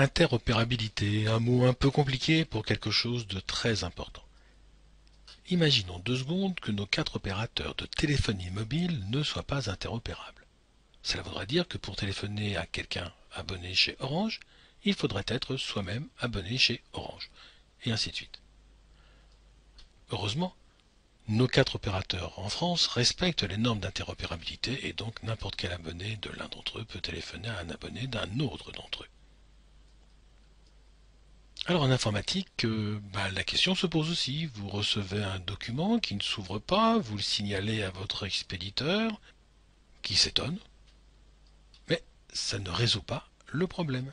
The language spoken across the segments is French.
Interopérabilité, un mot un peu compliqué pour quelque chose de très important. Imaginons 2 secondes que nos 4 opérateurs de téléphonie mobile ne soient pas interopérables. Cela voudrait dire que pour téléphoner à quelqu'un abonné chez Orange, il faudrait être soi-même abonné chez Orange, et ainsi de suite. Heureusement, nos 4 opérateurs en France respectent les normes d'interopérabilité et donc n'importe quel abonné de l'un d'entre eux peut téléphoner à un abonné d'un autre d'entre eux. Alors en informatique, la question se pose aussi. Vous recevez un document qui ne s'ouvre pas, vous le signalez à votre expéditeur, qui s'étonne, mais ça ne résout pas le problème.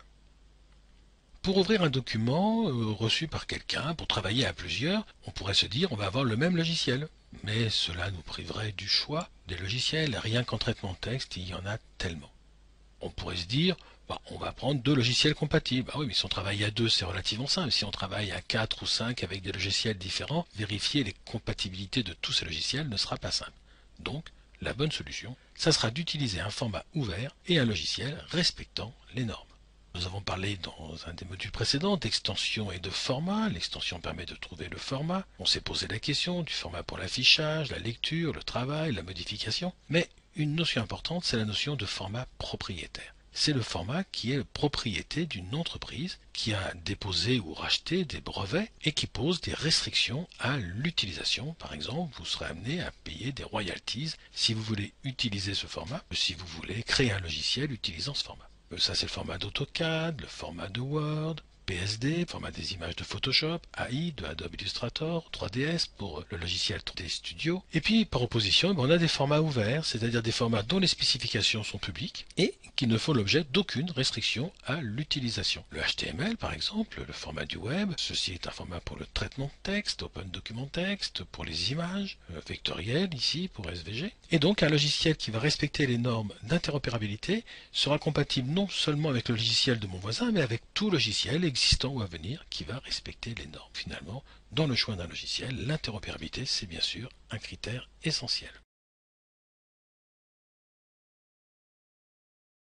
Pour ouvrir un document reçu par quelqu'un, pour travailler à plusieurs, on pourrait se dire on va avoir le même logiciel. Mais cela nous priverait du choix des logiciels. Rien qu'en traitement de texte, il y en a tellement. On pourrait se dire, on va prendre 2 logiciels compatibles. Ah oui, mais si on travaille à 2, c'est relativement simple. Si on travaille à 4 ou 5 avec des logiciels différents, vérifier les compatibilités de tous ces logiciels ne sera pas simple. Donc, la bonne solution, ça sera d'utiliser un format ouvert et un logiciel respectant les normes. Nous avons parlé dans un des modules précédents d'extension et de format. L'extension permet de trouver le format. On s'est posé la question du format pour l'affichage, la lecture, le travail, la modification. Mais une notion importante, c'est la notion de format propriétaire. C'est le format qui est propriété d'une entreprise qui a déposé ou racheté des brevets et qui pose des restrictions à l'utilisation. Par exemple, vous serez amené à payer des royalties si vous voulez utiliser ce format, si vous voulez créer un logiciel utilisant ce format. Ça, c'est le format d'AutoCAD, le format de Word, PSD, format des images de Photoshop, AI, de Adobe Illustrator, 3ds pour le logiciel 3D Studio. Et puis, par opposition, on a des formats ouverts, c'est-à-dire des formats dont les spécifications sont publiques et qui ne font l'objet d'aucune restriction à l'utilisation. Le HTML, par exemple, le format du web, ceci est un format pour le traitement de texte, Open Document Text, pour les images, vectoriel ici pour SVG. Et donc, un logiciel qui va respecter les normes d'interopérabilité sera compatible non seulement avec le logiciel de mon voisin, mais avec tout logiciel existant ou à venir qui va respecter les normes. Finalement, dans le choix d'un logiciel, l'interopérabilité, c'est bien sûr un critère essentiel.